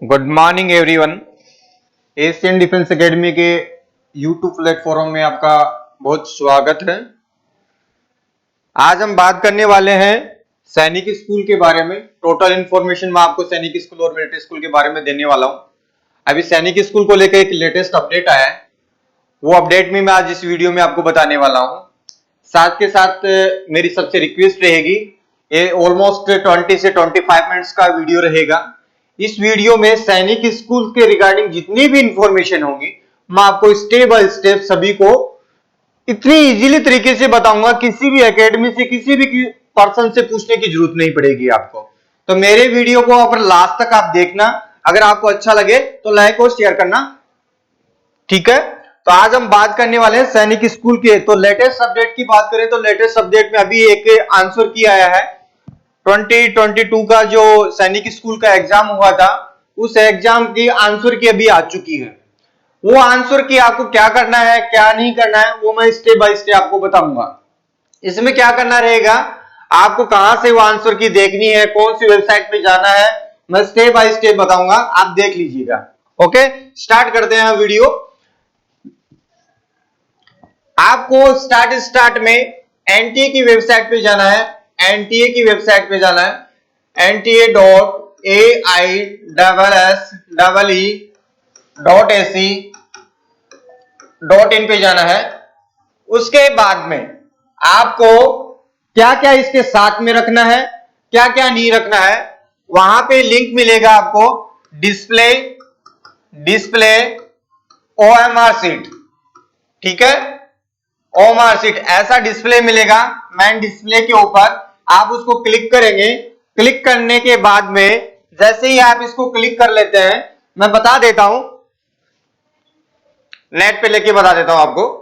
Good morning everyone. Asian defence academy के YouTube platform में आपका बहुत स्वागत है। आज हम बात करने वाले हैं सैनिक स्कूल के बारे में। टोटल इन्फॉर्मेशन मैं आपको सैनिक स्कूल और मिलिट्री स्कूल के बारे में देने वाला हूं। अभी सैनिक स्कूल को लेकर एक लेटेस्ट अपडेट आया है, वो अपडेट में मैं आज इस वीडियो में आपको बताने वाला हूं। साथ के साथ मेरी सबसे रिक्वेस्ट रहेगी, ये ऑलमोस्ट 20 से 25 मिनट्स का वीडियो रहेगा। इस वीडियो में सैनिक स्कूल के रिगार्डिंग जितनी भी इंफॉर्मेशन होगी मैं आपको स्टेप बाय स्टेप सभी को इतनी इजीली तरीके से बताऊंगा, किसी भी एकेडमी से किसी भी पर्सन से पूछने की जरूरत नहीं पड़ेगी आपको। तो मेरे वीडियो को अगर लास्ट तक आप देखना, अगर आपको अच्छा लगे तो लाइक और शेयर करना, ठीक है। तो आज हम बात करने वाले हैं सैनिक स्कूल के। तो लेटेस्ट अपडेट की बात करें तो लेटेस्ट अपडेट में अभी एक आंसर की आया है। 2022 का जो सैनिक स्कूल का एग्जाम हुआ था, उस एग्जाम की आंसर की अभी आ चुकी है। वो आंसर की आपको क्या करना है क्या नहीं करना है वो मैं स्टेप बाय स्टेप आपको बताऊंगा। इसमें क्या करना रहेगा, आपको कहां से वो आंसर की देखनी है, कौन सी वेबसाइट पे जाना है, मैं स्टेप बाय स्टेप बताऊंगा, आप देख लीजिएगा। ओके, स्टार्ट करते हैं वीडियो। आपको स्टार्ट में एनटीए की वेबसाइट पे जाना है। एनटीए की वेबसाइट पे जाना है, nta.aiee.ac.in पे जाना है। उसके बाद में आपको क्या क्या इसके साथ में रखना है, क्या क्या नहीं रखना है, वहां पे लिंक मिलेगा आपको, डिस्प्ले ओएमआर सीट, ठीक है। ओएमआर सीट ऐसा डिस्प्ले मिलेगा, मेन डिस्प्ले के ऊपर आप उसको क्लिक करेंगे। क्लिक करने के बाद में जैसे ही आप इसको क्लिक कर लेते हैं, मैं बता देता हूं, नेट पे लेके बता देता हूं आपको।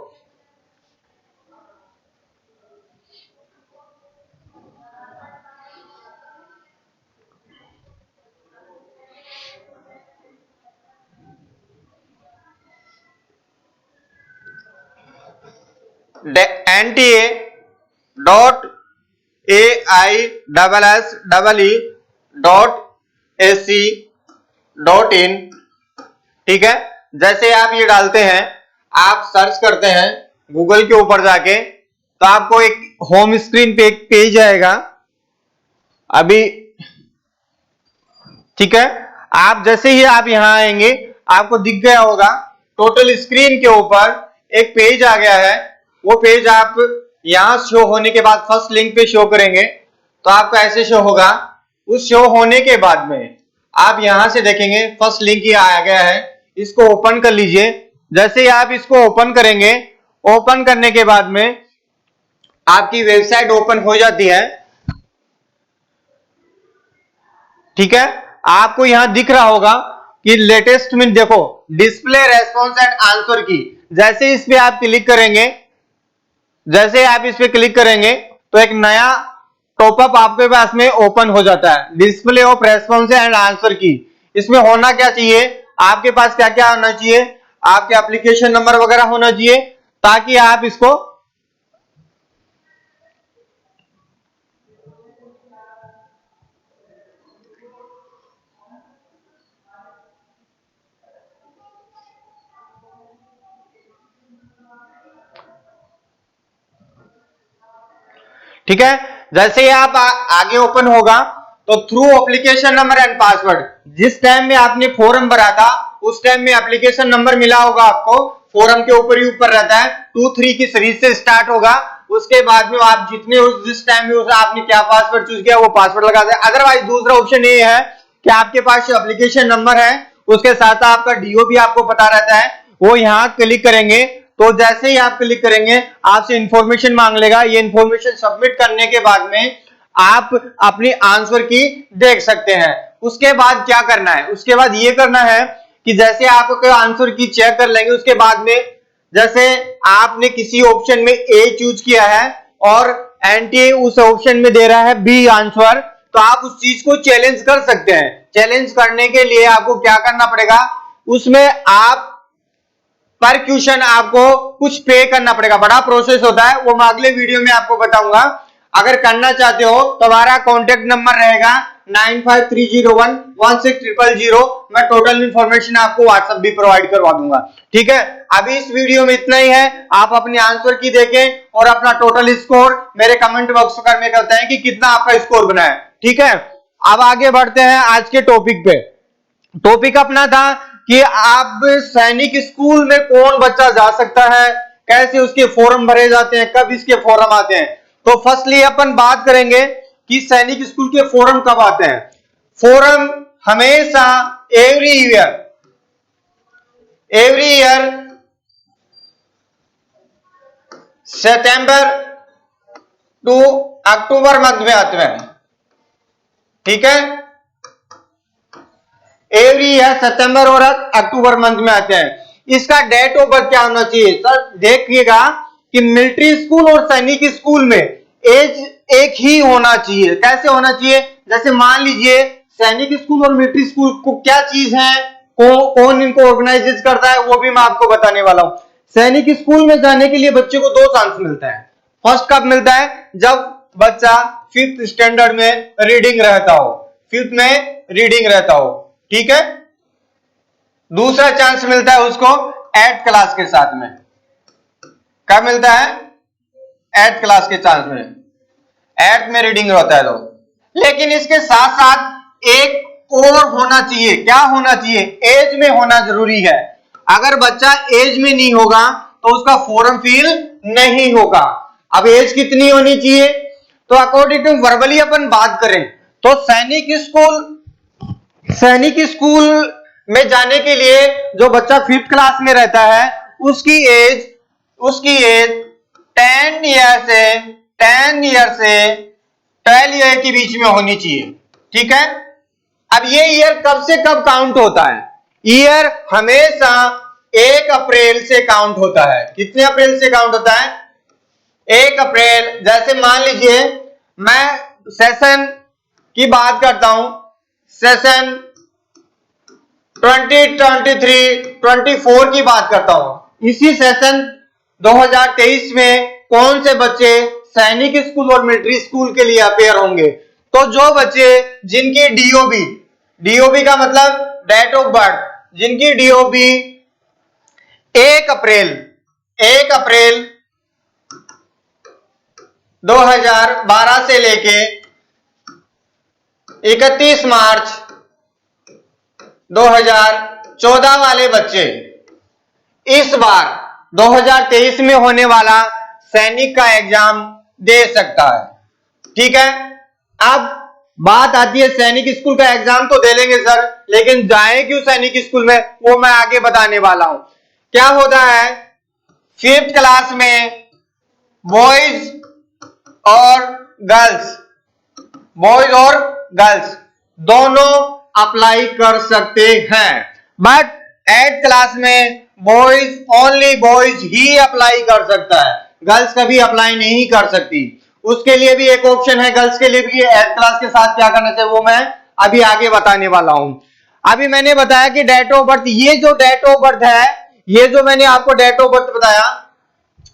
nta.aiee.ac.in, ठीक है। जैसे आप ये डालते हैं, आप सर्च करते हैं गूगल के ऊपर जाके, तो आपको एक होम स्क्रीन पे एक पेज आएगा अभी, ठीक है। आप जैसे ही आप यहां आएंगे, आपको दिख गया होगा टोटल स्क्रीन के ऊपर एक पेज आ गया है। वो पेज आप यहां शो होने के बाद फर्स्ट लिंक पे शो करेंगे तो आपको ऐसे शो होगा। उस शो होने के बाद में आप यहां से देखेंगे फर्स्ट लिंक ही आ गया है, इसको ओपन कर लीजिए। जैसे ही आप इसको ओपन करेंगे, ओपन करने के बाद में आपकी वेबसाइट ओपन हो जाती है, ठीक है। आपको यहां दिख रहा होगा कि लेटेस्ट में देखो, डिस्प्ले रेस्पॉन्स एंड आंसर की। जैसे इस पे आप क्लिक करेंगे, जैसे आप इस पे क्लिक करेंगे तो एक नया टॉपअप आपके पास में ओपन हो जाता है, display of response and answer की। इसमें होना क्या चाहिए, आपके पास क्या क्या होना चाहिए, आपके एप्लीकेशन नंबर वगैरह होना चाहिए, ताकि आप इसको ठीक है। जैसे ही आप आगे ओपन होगा तो through application number and password, जिस टाइम में आपने फॉर्म भरा था उस टाइम में एप्लीकेशन नंबर मिला होगा आपको, फॉर्म के ऊपर ही ऊपर रहता है, 2-3 की सीरीज से स्टार्ट होगा। उसके बाद में आप जितने जिस टाइम में आपने क्या पासवर्ड चूज किया वो पासवर्ड लगा दे। अदरवाइज दूसरा ऑप्शन ये है कि आपके पास एप्लीकेशन नंबर है, उसके साथ आपका डीओ भी आपको पता रहता है, वो यहां क्लिक करेंगे। तो जैसे ही आप क्लिक करेंगे आपसे इंफॉर्मेशन मांग लेगा। ये इंफॉर्मेशन सबमिट करने के बाद में आप अपनी आंसर की देख सकते हैं। उसके बाद क्या करना है, उसके बाद ये करना है कि जैसे आप आंसर की चेक कर लेंगे, उसके बाद में जैसे आपने किसी ऑप्शन में ए चूज किया है और एनटीए उस ऑप्शन में दे रहा है बी आंसर, तो आप उस चीज को चैलेंज कर सकते हैं। चैलेंज करने के लिए आपको क्या करना पड़ेगा, उसमें आप पर क्वेश्चन आपको कुछ पे करना पड़ेगा, बड़ा प्रोसेस होता है, वो मैं अगले वीडियो में आपको बताऊंगा। अगर करना चाहते हो तो हमारा कॉन्टेक्ट नंबर रहेगा 9530116000। मैं टोटल इन्फॉर्मेशन आपको व्हाट्सएप भी प्रोवाइड करवा दूंगा। ठीक है, अभी इस वीडियो में इतना ही है। आप अपने आंसर की देखें और अपना टोटल स्कोर मेरे कमेंट बॉक्स में बताएं कि कितना आपका स्कोर बना है। ठीक है, अब आगे बढ़ते हैं आज के टॉपिक पे। टॉपिक अपना था कि आप सैनिक स्कूल में कौन बच्चा जा सकता है, कैसे उसके फॉर्म भरे जाते हैं, कब इसके फॉर्म आते हैं। तो फर्स्टली अपन बात करेंगे कि सैनिक स्कूल के फॉर्म कब आते हैं। फॉर्म हमेशा every year September to October month में आते हैं। ठीक है, एवरी ईयर सितंबर और अक्टूबर मंथ में आते हैं। इसका डेट ऑफ बर्थ क्या होना चाहिए सर? देखिएगा कि मिलिट्री स्कूल और सैनिक स्कूल में एज एक ही होना चाहिए। कैसे होना चाहिए? जैसे मान लीजिए सैनिक स्कूल और मिलिट्री स्कूल को क्या चीज है, कौन इनको ऑर्गेनाइज करता है, वो भी मैं आपको बताने वाला हूं। सैनिक स्कूल में जाने के लिए बच्चे को 2 चांस मिलता है। फर्स्ट कब मिलता है? जब बच्चा 5th स्टैंडर्ड में रीडिंग रहता हो, 5th में रीडिंग रहता हो। ठीक है, दूसरा चांस मिलता है उसको 8th क्लास के साथ में। कब मिलता है? 8th क्लास के चांस में, 8th में रीडिंग होता है तो। लेकिन इसके साथ साथ एक और होना चाहिए। क्या होना चाहिए? एज में होना जरूरी है। अगर बच्चा एज में नहीं होगा तो उसका फॉर्म फिल नहीं होगा। अब एज कितनी होनी चाहिए? तो अकॉर्डिंग टू वर्बली अपन बात करें तो सैनिक स्कूल में जाने के लिए जो बच्चा 5th क्लास में रहता है उसकी एज 10 ईयर से 12 ईयर के बीच में होनी चाहिए। ठीक है, अब ये ईयर कब से कब काउंट होता है? ईयर हमेशा 1 अप्रैल से काउंट होता है। कितने अप्रैल से काउंट होता है? 1 अप्रैल। जैसे मान लीजिए मैं सेशन की बात करता हूं, सेशन 2023-24 की बात करता हूं। इसी सेशन 2023 में कौन से बच्चे सैनिक स्कूल और मिलिट्री स्कूल के लिए अपेयर होंगे? तो जो बच्चे जिनकी डीओबी का मतलब डेट ऑफ बर्थ, जिनकी डीओबी 1 अप्रैल 2012 से लेके 31 मार्च 2014 वाले बच्चे इस बार 2023 में होने वाला सैनिक का एग्जाम दे सकता है। ठीक है, अब बात आती है सैनिक स्कूल का एग्जाम तो दे लेंगे सर, लेकिन जाए क्यों सैनिक स्कूल में, वो मैं आगे बताने वाला हूं। क्या होता है? 5th क्लास में बॉयज और गर्ल्स दोनों अप्लाई कर सकते हैं, बट 8th क्लास में ओनली बॉयज ही अप्लाई कर सकता है, गर्ल्स कभी अप्लाई नहीं कर सकती। उसके लिए भी एक ऑप्शन है गर्ल्स के लिए भी। 8th क्लास के साथ क्या करना चाहिए वो मैं अभी आगे बताने वाला हूं। अभी मैंने बताया कि डेट ऑफ बर्थ, ये जो डेट ऑफ बर्थ है, ये जो मैंने आपको डेट ऑफ बर्थ बताया,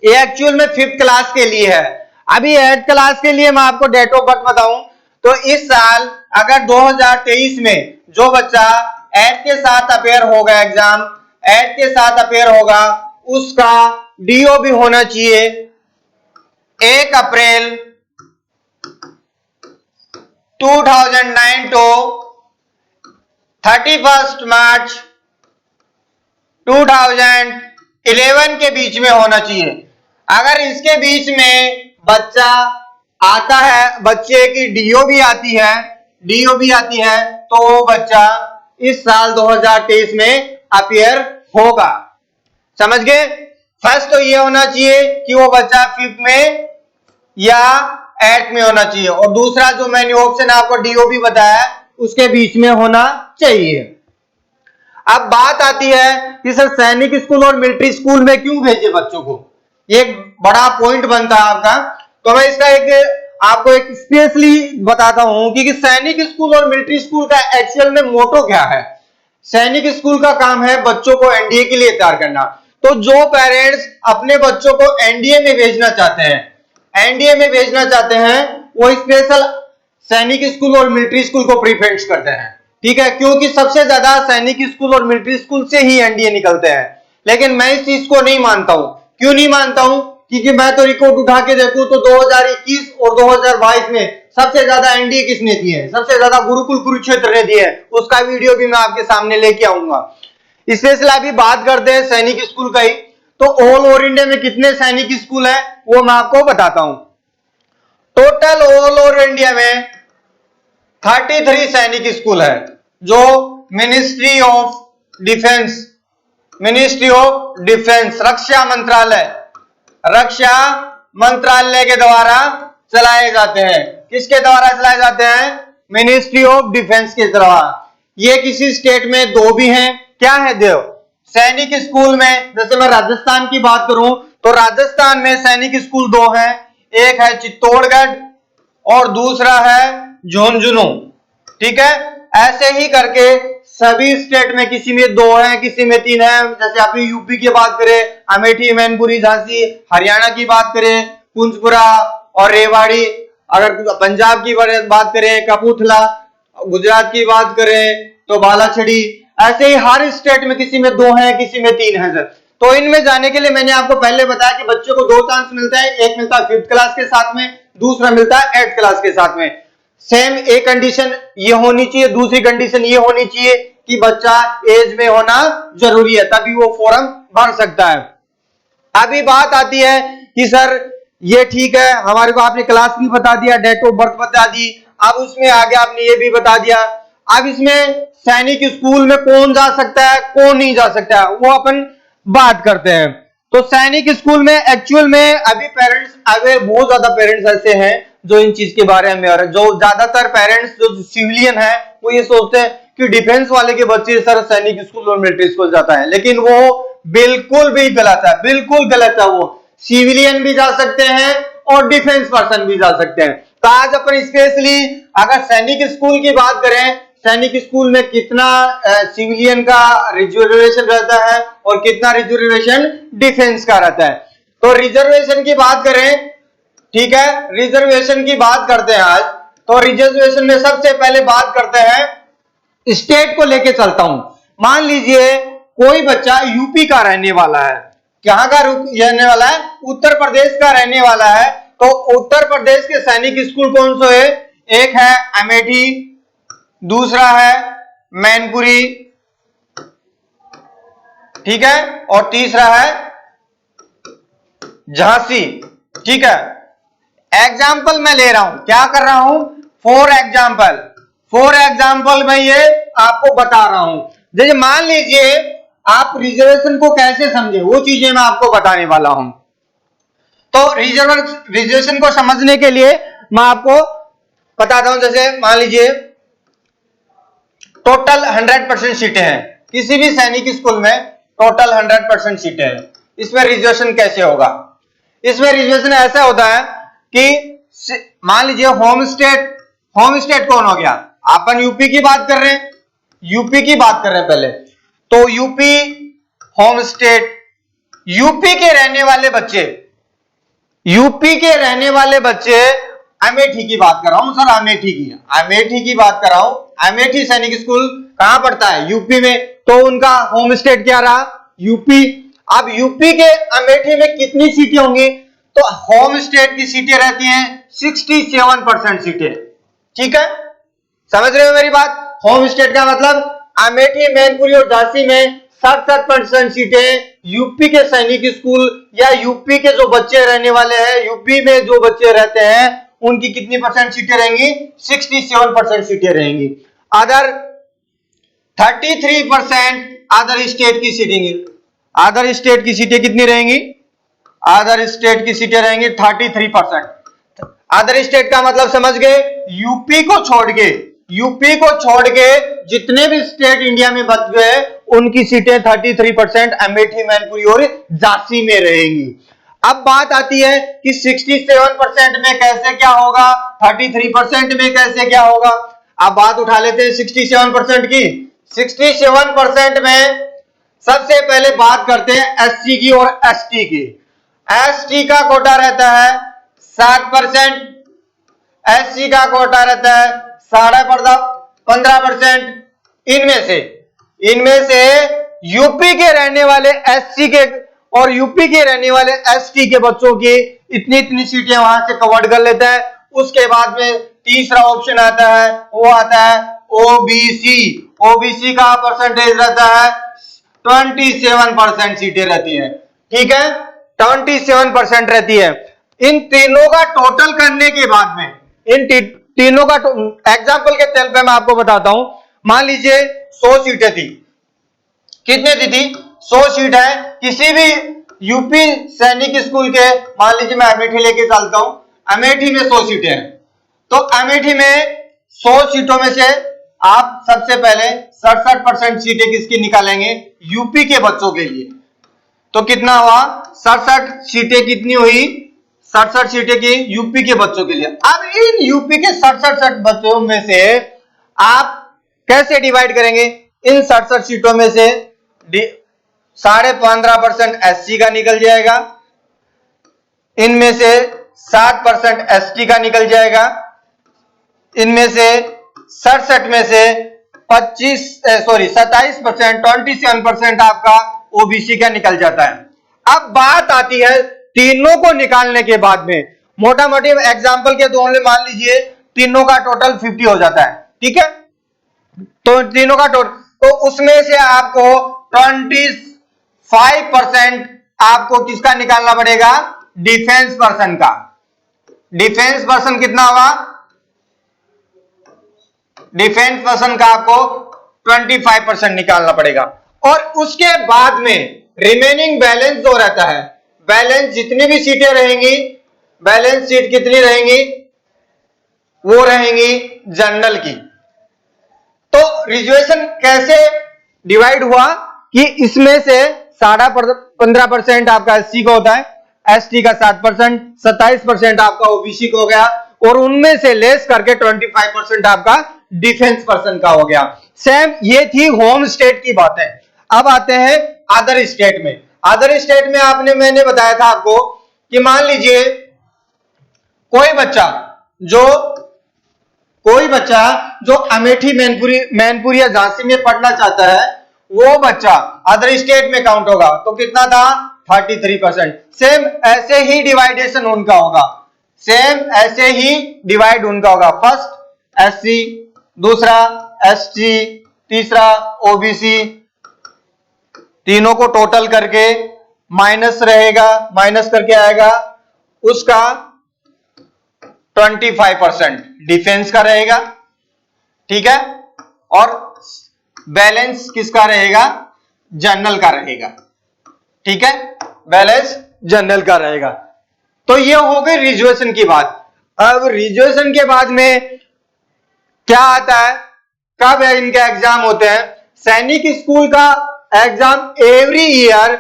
ये एक्चुअल में 5th क्लास के लिए है। अभी 8th क्लास के लिए मैं आपको डेट ऑफ बर्थ बताऊं तो इस साल अगर 2023 में जो बच्चा 8th के साथ अपेयर होगा, एग्जाम 8th के साथ अपेयर होगा, उसका डीओ भी होना चाहिए 1 अप्रैल 2009 टू 31 मार्च 2011 के बीच में होना चाहिए। अगर इसके बीच में बच्चा आता है, बच्चे की डीओ भी आती है तो वो बच्चा इस साल 2023 में अपियर होगा। समझ गए? फर्स्ट तो ये होना चाहिए कि वो बच्चा 5th में या 8th में होना चाहिए, और दूसरा जो मैंने ऑप्शन आपको डीओ भी बताया उसके बीच में होना चाहिए। अब बात आती है कि सर सैनिक स्कूल और मिलिट्री स्कूल में क्यों भेजे बच्चों को, ये एक बड़ा पॉइंट बनता है आपका। तो मैं इसका आपको एक स्पेशली बताता हूं कि सैनिक स्कूल और मिलिट्री स्कूल का एक्चुअल में मोटो क्या है। सैनिक स्कूल का काम है बच्चों को एनडीए के लिए तैयार करना। तो जो पेरेंट्स अपने बच्चों को एनडीए में भेजना चाहते हैं वो स्पेशल सैनिक स्कूल और मिलिट्री स्कूल को प्रीफरेंस करते हैं, ठीक है, क्योंकि सबसे ज्यादा सैनिक स्कूल और मिलिट्री स्कूल से ही एनडीए निकलते हैं। लेकिन मैं इस चीज को नहीं मानता हूं। क्यों नहीं मानता हूं? क्योंकि मैं तो रिकॉर्ड उठा के देखूं तो 2021 और 2022 में सबसे ज्यादा एनडीए किसने दिए हैं? सबसे ज्यादा गुरुकुल कुरुक्षेत्र ने दिए हैं। उसका वीडियो भी मैं आपके सामने लेके आऊंगा। स्पेशली अभी बात करते हैं सैनिक स्कूल का ही, तो ऑल ओवर इंडिया में कितने सैनिक स्कूल है वो मैं आपको बताता हूं। टोटल ऑल ओवर इंडिया में 33 सैनिक स्कूल है जो मिनिस्ट्री ऑफ डिफेंस रक्षा मंत्रालय के द्वारा चलाए जाते हैं। किसके द्वारा चलाए जाते हैं? मिनिस्ट्री ऑफ डिफेंस के द्वारा। ये किसी स्टेट में दो भी हैं। क्या है देव? सैनिक स्कूल में, जैसे मैं राजस्थान की बात करूं तो राजस्थान में सैनिक स्कूल दो हैं, एक है चित्तौड़गढ़ और दूसरा है झुंझुनू, ठीक है। ऐसे ही करके सभी स्टेट में किसी में दो हैं, किसी में तीन है। जैसे आप यूपी की बात करें, अमेठी, मैनपुरी, झांसी, हरियाणा की बात करें पुंचपुरा और रेवाड़ी, अगर पंजाब की बात करें कपूरथला, गुजरात की बात करें तो बालाछड़ी। ऐसे ही हर स्टेट में किसी में दो हैं, किसी में तीन है सर। तो इनमें जाने के लिए मैंने आपको पहले बताया कि बच्चों को दो चांस मिलता है, एक मिलता है 5th क्लास के साथ में, दूसरा मिलता है 8th क्लास के साथ में। सेम एक कंडीशन ये होनी चाहिए, दूसरी कंडीशन ये होनी चाहिए कि बच्चा एज में होना जरूरी है, तभी वो फॉर्म भर सकता है। अभी बात आती है कि सर ये ठीक है, हमारे को आपने क्लास भी बता दिया, डेट ऑफ बर्थ बता दी, अब उसमें आगे आपने ये भी बता दिया। अब इसमें सैनिक स्कूल में कौन जा सकता है, कौन नहीं जा सकता है, वो अपन बात करते हैं। तो सैनिक स्कूल में एक्चुअल में अभी बहुत ज्यादा पेरेंट्स ऐसे हैं जो इन चीज के बारे में, और जो ज्यादातर पेरेंट्स जो सिविलियन है वो ये सोचते हैं कि डिफेंस वाले के बच्चे सर सैनिक स्कूल और मिलिट्री स्कूल जाता है, लेकिन वो बिल्कुल भी गलत है, बिल्कुल गलत है। वो सिविलियन भी जा सकते हैं और डिफेंस पर्सन भी जा सकते हैं। तो आज अपन स्पेशली अगर सैनिक स्कूल की बात करें, सैनिक स्कूल में कितना सिविलियन का रिजर्वेशन रहता है और कितना रिजर्वेशन डिफेंस का रहता है। तो रिजर्वेशन की बात करें, ठीक है, रिजर्वेशन की बात करते हैं आज। तो रिजर्वेशन में सबसे पहले बात करते हैं स्टेट को लेके चलता हूं। मान लीजिए कोई बच्चा यूपी का रहने वाला है, कहां का रहने वाला है? उत्तर प्रदेश का रहने वाला है। तो उत्तर प्रदेश के सैनिक स्कूल कौन से है? एक है अमेठी, दूसरा है मैनपुरी, ठीक है, और तीसरा है झांसी, ठीक है। एग्जाम्पल मैं ले रहा हूं, क्या कर रहा हूं? फॉर एग्जाम्पल मैं ये आपको बता रहा हूं। जैसे मान लीजिए आप रिजर्वेशन को कैसे समझे वो चीजें मैं आपको बताने वाला हूं। तो रिजर्वेशन को समझने के लिए मैं आपको बताता हूं। जैसे मान लीजिए टोटल 100% सीटें हैं किसी भी सैनिक स्कूल में, टोटल 100% सीटें हैं। इसमें रिजर्वेशन कैसे होगा? इसमें रिजर्वेशन ऐसा होता है कि मान लीजिए होम स्टेट कौन हो गया? अपन यूपी की बात कर रहे हैं, यूपी की बात कर रहे हैं पहले। तो यूपी होम स्टेट, यूपी के रहने वाले बच्चे अमेठी की बात कर रहा हूं सर, अमेठी की बात कर रहा हूं। अमेठी सैनिक स्कूल कहां पड़ता है? यूपी में। तो उनका होम स्टेट क्या रहा? यूपी। अब यूपी के अमेठी में कितनी सीटें होंगी? तो होम स्टेट की सीटें रहती हैं 67% सीटें, ठीक है। समझ रहे हो मेरी बात? होम स्टेट का मतलब अमेठी, मैनपुरी और झांसी में 67% सीटें यूपी के सैनिक स्कूल या यूपी के जो बच्चे रहने वाले हैं, यूपी में जो बच्चे रहते हैं उनकी कितनी परसेंट सीटें रहेंगी? 67% सीटें रहेंगी। अदर 33% अदर स्टेट की सीटें, अदर स्टेट की सीटें कितनी रहेंगी? अदर स्टेट की सीटें रहेंगी 33%। अदर स्टेट का मतलब समझ गए? यूपी को छोड़ के जितने भी स्टेट इंडिया में बच गए उनकी सीटें 33% अमेठी, मैनपुरी और झांसी में रहेंगी। अब बात आती है कि 67% में कैसे क्या होगा, 33% में कैसे क्या होगा। अब बात उठा लेते हैं 67% की। 67% में सबसे पहले बात करते हैं एससी की और एसटी की। एसटी का कोटा रहता है 7%, SC का कोटा रहता है 15%। इनमें से यूपी के रहने वाले SC के और यूपी के रहने वाले ST के बच्चों की इतनी सीटें वहां से कवर कर लेता है। उसके बाद में तीसरा ऑप्शन आता है, वो आता है ओबीसी का परसेंटेज रहता है 27% सीटें रहती है। ठीक है, 27% रहती है। इन तीनों का टोटल करने के बाद में, इन तीनों का एग्जाम्पल के तौर पे मैं आपको बताता हूं। मान लीजिए 100 सीटें थी, कितने थी 100 सीट है किसी भी यूपी सैनिक स्कूल के। मान लीजिए मैं अमेठी लेके चलता हूं, अमेठी में 100 सीटें हैं, तो अमेठी में 100 सीटों में से आप सबसे पहले 67% सीटें किसकी निकालेंगे, यूपी के बच्चों के लिए। तो कितना हुआ, 67 सीटें कितनी हुई, 67 सीटें की यूपी के बच्चों के लिए। अब इन यूपी के 67 बच्चों में से आप कैसे डिवाइड करेंगे, इन 67 सीटों में से 15.5% SC का निकल जाएगा, इनमें से 7% ST का निकल जाएगा, इनमें से 67 में से 27% आपका ओबीसी का निकल जाता है। अब बात आती है तीनों को निकालने के बाद में, मोटा मोटी एग्जांपल के तौर पे मान लीजिए तीनों का टोटल 50 हो जाता है। ठीक है, तो तीनों का टोटल, तो उसमें से आपको 25% आपको किसका निकालना पड़ेगा, डिफेंस पर्सन का। डिफेंस पर्सन कितना हुआ, डिफेंस पर्सन का आपको 25% निकालना पड़ेगा। और उसके बाद में रिमेनिंग बैलेंस जो रहता है, बैलेंस जितनी भी सीटें रहेंगी, बैलेंस सीट कितनी रहेंगी, वो रहेंगी जनरल की। तो रिजर्वेशन कैसे डिवाइड हुआ कि इसमें से 15% आपका SC का होता है, ST का 7%, 27% आपका ओबीसी का हो गया, और उनमें से लेस करके 25% आपका डिफेंस पर्सन का हो गया। सेम ये थी होम स्टेट की बातें। अब आते हैं अदर स्टेट में। अदर स्टेट में मैंने बताया था आपको कि मान लीजिए कोई बच्चा जो अमेठी, मैनपुरी या झांसी में पढ़ना चाहता है, वो बच्चा अदर स्टेट में काउंट होगा। तो कितना था, 33%। सेम ऐसे ही डिवाइडेशन उनका होगा, सेम ऐसे ही डिवाइड उनका होगा। फर्स्ट SC, दूसरा ST, तीसरा OBC, तीनों को टोटल करके माइनस रहेगा, माइनस करके आएगा उसका 25% डिफेंस का रहेगा। ठीक है, और बैलेंस किसका रहेगा, जनरल का रहेगा। ठीक है, बैलेंस जनरल का रहेगा। तो ये हो गई रिजर्वेशन की बात। अब रिजर्वेशन के बाद में क्या आता है, कब इनके एग्जाम होते हैं। सैनिक स्कूल का एग्जाम एवरी ईयर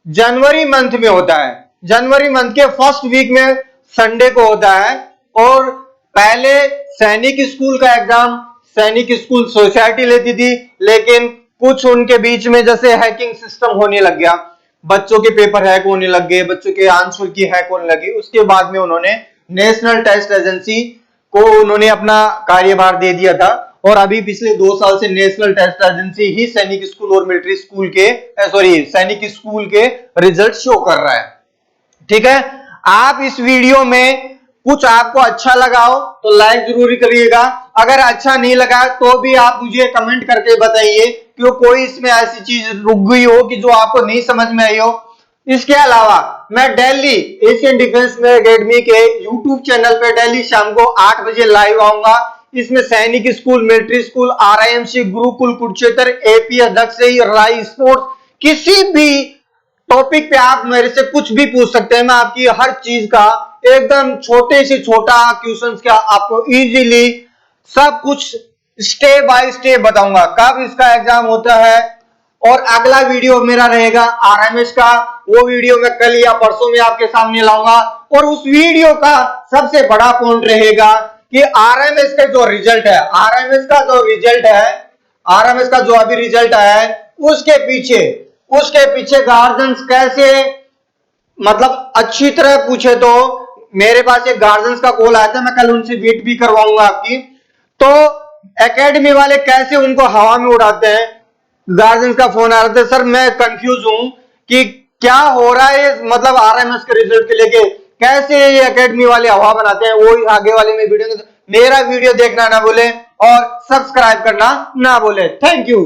जनवरी मंथ में होता है। जनवरी मंथ के फर्स्ट वीक में संडे को होता है। और पहले सैनिक स्कूल का एग्जाम सैनिक स्कूल सोसाइटी लेती थी, लेकिन कुछ उनके बीच में जैसे हैकिंग सिस्टम होने लग गया, बच्चों के पेपर हैक होने लग गए, बच्चों के आंसर की हैक होने लगी। उसके बाद में उन्होंने नेशनल टेस्ट एजेंसी को उन्होंने अपना कार्यभार दे दिया था, और अभी पिछले 2 साल से नेशनल टेस्ट एजेंसी ही सैनिक स्कूल और मिलिट्री स्कूल के सैनिक स्कूल के रिजल्ट शो कर रहा है। ठीक है, आप इस वीडियो में कुछ आपको अच्छा लगा हो तो लाइक जरूर करिएगा, अगर अच्छा नहीं लगा तो भी आप मुझे कमेंट करके बताइए कि कोई इसमें ऐसी चीज रुक गई हो कि जो आपको नहीं समझ में आई हो। इसके अलावा मैं डेली एशियन डिफेंस एकेडमी के यूट्यूब चैनल पे डेली शाम को 8 बजे लाइव आऊंगा। इसमें सैनिक school, military school, RIMC, Gurukul, Kurukshetra, APS, दक्षई, राई, स्पोर्ट्स, किसी भी टॉपिक पे आप मेरे से कुछ भी पूछ सकते हैं। मैं आपकी हर चीज का एकदम छोटे से छोटा क्वेश्चंस का आपको इजीली सब कुछ स्टेप बाय स्टेप बताऊंगा। कब इसका एग्जाम होता है, और अगला वीडियो मेरा रहेगा RMS का, वो वीडियो मैं कल या परसों में आपके सामने लाऊंगा। और उस वीडियो का सबसे बड़ा पॉइंट रहेगा कि RMS का जो रिजल्ट है, RMS का जो अभी रिजल्ट आया है, उसके पीछे गार्जियंस कैसे, मतलब अच्छी तरह पूछे तो मेरे पास एक गार्जियंस का कॉल आया था, मैं कल उनसे वेट भी करवाऊंगा आपकी। तो एकेडमी वाले कैसे उनको हवा में उड़ाते हैं। गार्जियंस का फोन आ रहा था, सर मैं कंफ्यूज हूं कि क्या हो रहा है, मतलब आरएमएस के रिजल्ट के लेके कैसे ये एकेडमी वाले हवा बनाते हैं। वो आगे वाले में वीडियो, मेरा वीडियो देखना ना भूले और सब्सक्राइब करना ना भूले। Thank you.